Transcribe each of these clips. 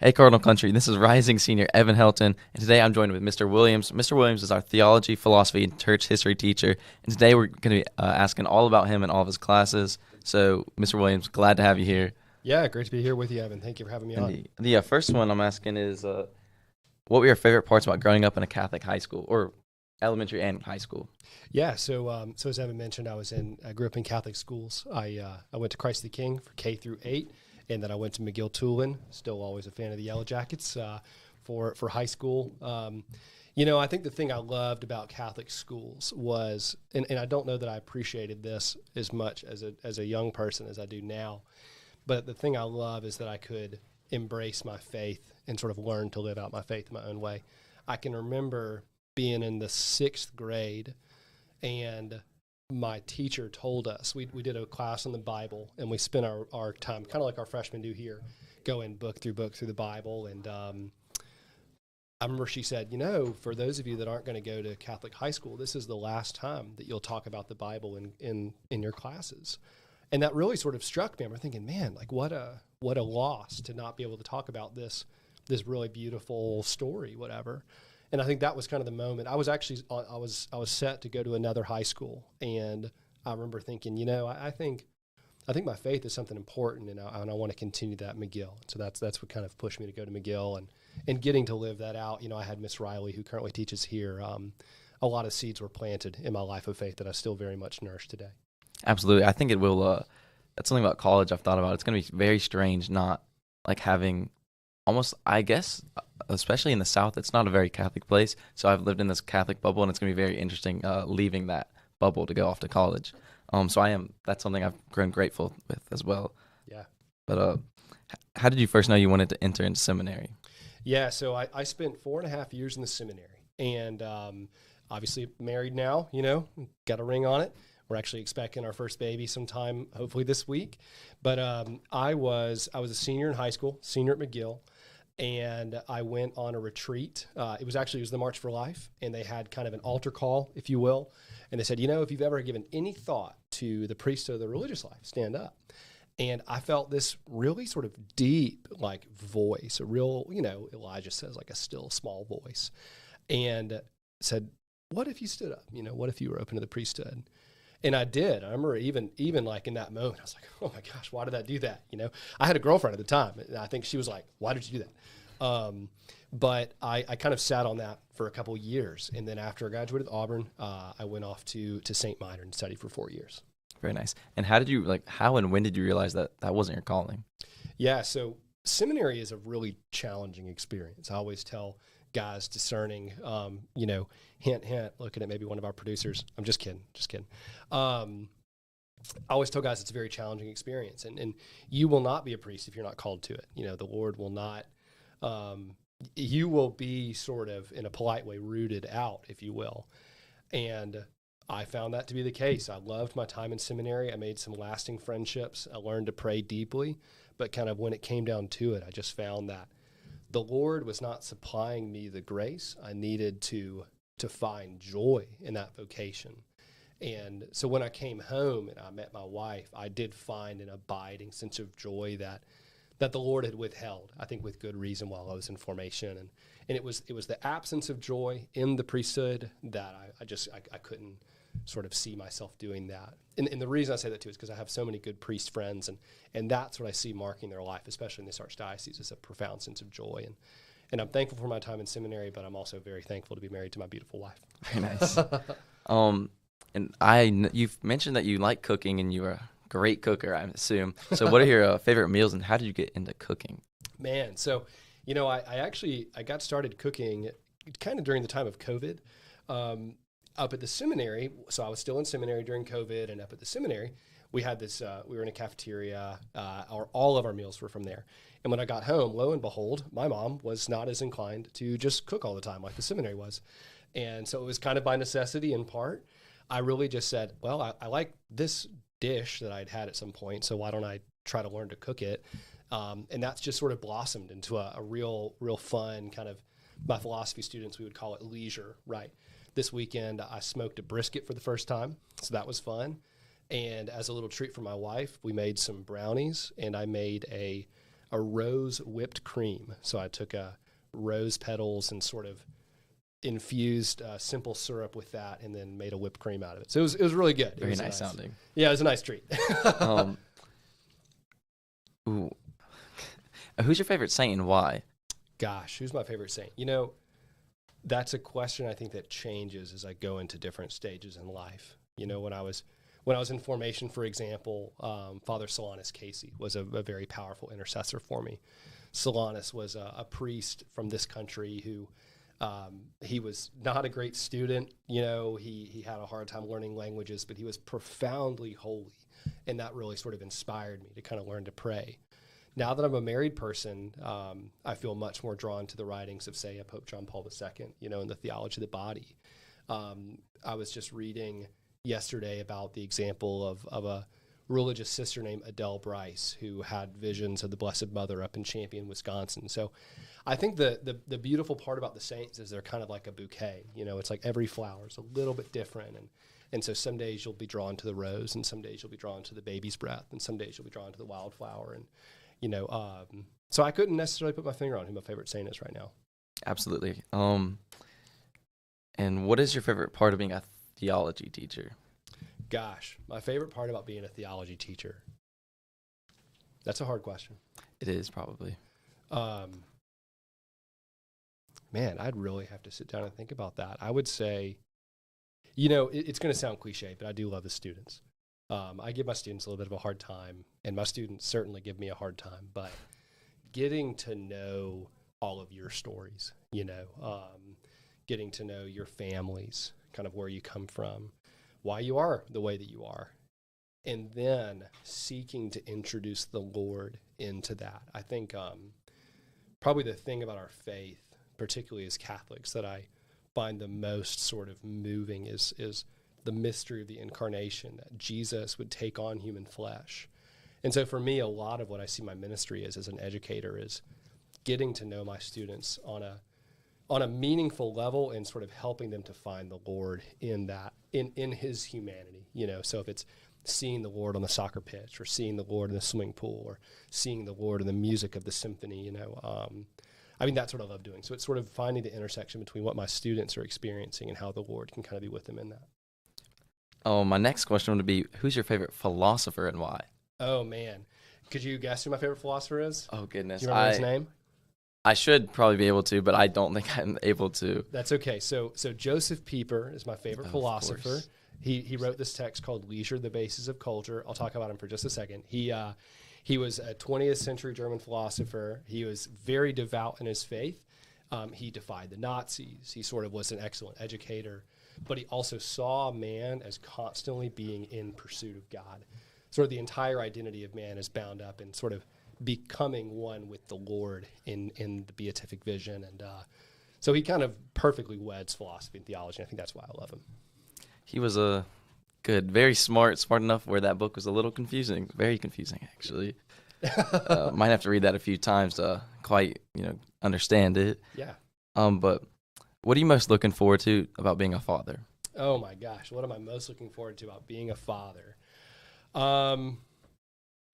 Hey, Cardinal Country. This is rising senior Evan Helton, and today I'm joined with Mr. Williams. Mr. Williams is our theology, philosophy, and church history teacher, and today we're going to be asking all about him and all of his classes. So, Mr. Williams, glad to have you here. Yeah, great to be here with you, Evan. Thank you for having me on. The first one I'm asking is, what were your favorite parts about growing up in a Catholic high school, or elementary and high school? Yeah, so as Evan mentioned, I grew up in Catholic schools. I went to Christ the King for K through 8. And then I went to McGill Tulane, still always a fan of the Yellow Jackets for high school. I think the thing I loved about Catholic schools was, and I don't know that I appreciated this as much as a young person as I do now, but the thing I love is that I could embrace my faith and sort of learn to live out my faith in my own way. I can remember being in the 6th grade, and my teacher told us, we did a class on the Bible, and we spent our time, kind of like our freshmen do here, going book through the Bible. And I remember she said, for those of you that aren't going to go to Catholic high school, this is the last time that you'll talk about the Bible in your classes. And that really sort of struck me. I'm thinking, man, like what a loss to not be able to talk about this really beautiful story, whatever. And I think that was kind of the moment. I was actually I was set to go to another high school, and I remember thinking, I think my faith is something important, and I want to continue that at McGill. So that's what kind of pushed me to go to McGill, and getting to live that out. I had Miss Riley, who currently teaches here. A lot of seeds were planted in my life of faith that I still very much nourish today. Absolutely. I think it will. That's something about college I've thought about. It's going to be very strange not like having almost, I guess, especially in the South, it's not a very Catholic place. So I've lived in this Catholic bubble, and it's going to be very interesting leaving that bubble to go off to college. That's something I've grown grateful with as well. Yeah. But how did you first know you wanted to enter into seminary? Yeah, so I spent 4.5 years in the seminary, and obviously married now, got a ring on it. We're actually expecting our first baby sometime, hopefully this week. But I was a senior in high school, senior at McGill, and I went on a retreat. It was the March for Life, and they had kind of an altar call, if you will. And they said, if you've ever given any thought to the priesthood of the religious life, stand up. And I felt this really sort of deep, like, voice, a real, Elijah says, like a still small voice, and said, what if you stood up? What if you were open to the priesthood? And I did. I remember even like in that moment, I was like, oh my gosh, why did I do that? I had a girlfriend at the time, and I think she was like, why did you do that? But I kind of sat on that for a couple years. And then after I graduated with Auburn, I went off to St. Minor and studied for 4 years. Very nice. And how and when did you realize that wasn't your calling? Yeah. So seminary is a really challenging experience. I always tell guys discerning, hint, looking at maybe one of our producers. I'm just kidding. I always tell guys it's a very challenging experience, and you will not be a priest if you're not called to it. The Lord will not, you will be sort of, in a polite way, rooted out, if you will. And I found that to be the case. I loved my time in seminary. I made some lasting friendships. I learned to pray deeply, but kind of when it came down to it, I just found that the Lord was not supplying me the grace I needed to find joy in that vocation. And so when I came home and I met my wife, I did find an abiding sense of joy that the Lord had withheld, I think with good reason, while I was in formation. And it was the absence of joy in the priesthood that I couldn't sort of see myself doing that. And the reason I say that too is because I have so many good priest friends, and that's what I see marking their life, especially in this archdiocese, is a profound sense of joy. And I'm thankful for my time in seminary, but I'm also very thankful to be married to my beautiful wife. Very nice. You've mentioned that you like cooking, and you're a great cooker, I assume. So what are your favorite meals, and how did you get into cooking? Man, so, I got started cooking kind of during the time of COVID. Up at the seminary, so I was still in seminary during COVID, and up at the seminary, we had this, we were in a cafeteria, all of our meals were from there. And when I got home, lo and behold, my mom was not as inclined to just cook all the time like the seminary was. And so it was kind of by necessity in part. I really just said, well, I like this dish that I'd had at some point, so why don't I try to learn to cook it? And that's just sort of blossomed into a real fun kind of, my philosophy students, we would call it leisure, right? This weekend, I smoked a brisket for the first time, so that was fun. And as a little treat for my wife, we made some brownies, and I made a a rose whipped cream. So I took rose petals and sort of infused simple syrup with that, and then made a whipped cream out of it. So it was really good. Very nice sounding. Yeah, it was a nice treat. Ooh. Who's your favorite saint and why? Gosh, who's my favorite saint? That's a question I think that changes as I go into different stages in life. When I was in formation, for example, Father Solanus Casey was a very powerful intercessor for me. Solanus was a priest from this country who he was not a great student. He had a hard time learning languages, but he was profoundly holy, and that really sort of inspired me to kind of learn to pray. Now that I'm a married person, I feel much more drawn to the writings of, say, Pope John Paul II, in the Theology of the Body. I was just reading yesterday about the example of a religious sister named Adele Bryce, who had visions of the Blessed Mother up in Champion, Wisconsin. So I think the beautiful part about the saints is they're kind of like a bouquet. It's like every flower is a little bit different. And so some days you'll be drawn to the rose, and some days you'll be drawn to the baby's breath, and some days you'll be drawn to the wildflower. And so I couldn't necessarily put my finger on who my favorite saint is right now. Absolutely. And what is your favorite part of being a theology teacher? Gosh, my favorite part about being a theology teacher. That's a hard question. It is probably. Man, I'd really have to sit down and think about that. I would say, it's going to sound cliche, but I do love the students. I give my students a little bit of a hard time, and my students certainly give me a hard time, but getting to know all of your stories, getting to know your families, kind of where you come from, why you are the way that you are, and then seeking to introduce the Lord into that. I think probably the thing about our faith, particularly as Catholics, that I find the most sort of moving is the mystery of the incarnation, that Jesus would take on human flesh. And so for me, a lot of what I see my ministry as an educator is getting to know my students on a meaningful level and sort of helping them to find the Lord in that, in his humanity. So if it's seeing the Lord on the soccer pitch, or seeing the Lord in the swimming pool, or seeing the Lord in the music of the symphony, that's what I love doing. So it's sort of finding the intersection between what my students are experiencing and how the Lord can kind of be with them in that. Oh, my next question would be, who's your favorite philosopher and why? Oh, man. Could you guess who my favorite philosopher is? Oh, goodness. Do you remember his name? I should probably be able to, but I don't think I'm able to. That's okay. So Joseph Pieper is my favorite philosopher. He wrote this text called Leisure, the Basis of Culture. I'll talk about him for just a second. He was a 20th century German philosopher. He was very devout in his faith. He defied the Nazis. He sort of was an excellent educator, but he also saw man as constantly being in pursuit of God. Sort of the entire identity of man is bound up in sort of becoming one with the Lord in the beatific vision. And so he kind of perfectly weds philosophy and theology. And I think that's why I love him. He was very smart enough where that book was a little confusing, very confusing, actually. Might have to read that a few times to quite, understand it. Yeah. But what are you most looking forward to about being a father? Oh my gosh, what am I most looking forward to about being a father?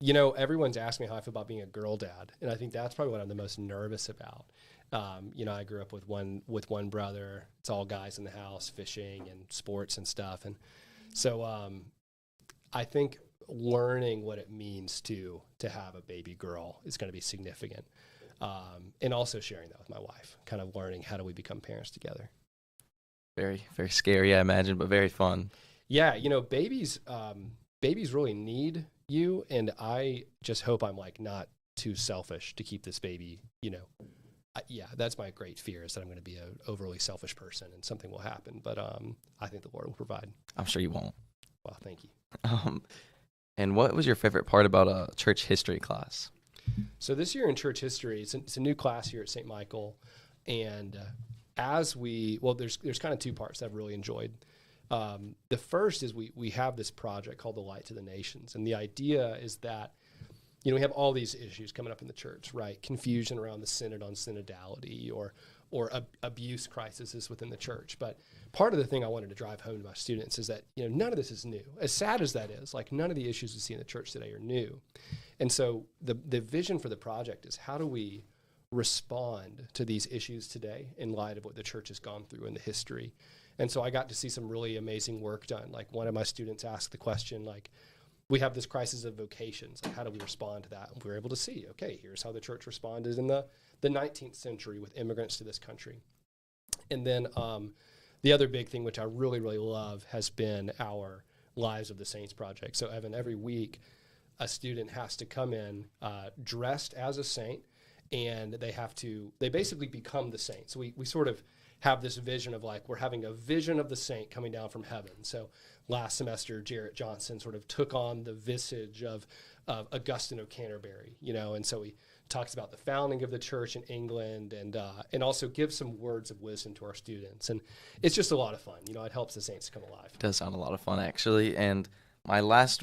Everyone's asked me how I feel about being a girl dad, and I think that's probably what I'm the most nervous about. I grew up with one brother. It's all guys in the house, fishing and sports and stuff, and so I think learning what it means to have a baby girl is going to be significant, and also sharing that with my wife, kind of learning how do we become parents together. Very, very scary, I imagine, but very fun. Yeah, babies really need you, and I just hope I'm not too selfish to keep this baby. That's my great fear, is that I'm going to be an overly selfish person and something will happen. But I think the Lord will provide. I'm sure you won't. Well, thank you. And what was your favorite part about a church history class? So this year in church history, it's a new class here at St. Michael, and there's kind of two parts that I've really enjoyed. The first is we have this project called the Light to the Nations, and the idea is that we have all these issues coming up in the church, right? Confusion around the synod on synodality, or abuse crises within the church. But part of the thing I wanted to drive home to my students is that none of this is new. As sad as that is, none of the issues we see in the church today are new. And so the vision for the project is, how do we respond to these issues today in light of what the church has gone through in the history? And so I got to see some really amazing work done. Like, one of my students asked the question, like, we have this crisis of vocations. Like, how do we respond to that? And we were able to see, okay, here's how the church responded in the 19th century with immigrants to this country. And then the other big thing, which I really, really love, has been our Lives of the Saints project. So, Evan, every week a student has to come in dressed as a saint, and they basically become the saint. So we sort of have this vision of, like, we're having a vision of the saint coming down from heaven. So last semester, Jarrett Johnson sort of took on the visage of Augustine of Canterbury, and so he talks about the founding of the church in England, and also gives some words of wisdom to our students. And it's just a lot of fun. It helps the saints come alive. It does sound a lot of fun, actually. And my last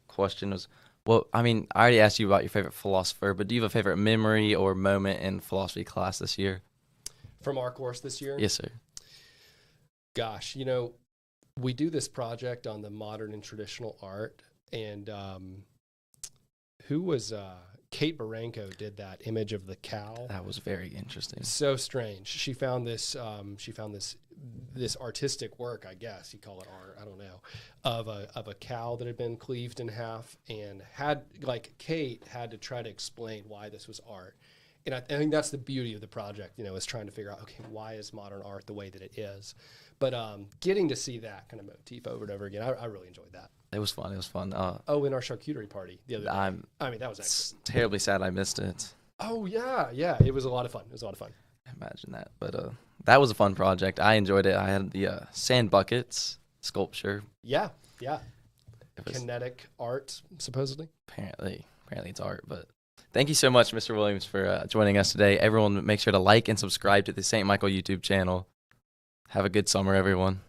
question was, well, I mean, I already asked you about your favorite philosopher, but do you have a favorite memory or moment in philosophy class this year? From our course this year? Yes, sir. Gosh, we do this project on the modern and traditional art, and who was Kate Baranko did that image of the cow. That was very interesting. So strange. She found this this artistic work, I guess you call it art, I don't know, of a cow that had been cleaved in half, and Kate had to try to explain why this was art. And I think that's the beauty of the project, is trying to figure out, okay, why is modern art the way that it is? But getting to see that kind of motif over and over again, I really enjoyed that. It was fun. It was fun. In our charcuterie party the other day. I mean, that was excellent. Terribly sad I missed it. Oh, yeah. It was a lot of fun. Imagine that. But that was a fun project. I enjoyed it. I had the sand buckets sculpture. Yeah. Kinetic art, supposedly. Apparently it's art, but thank you so much, Mr. Williams, for joining us today. Everyone, make sure to like and subscribe to the St. Michael YouTube channel. Have a good summer, everyone.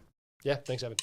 Yeah, thanks, Evan.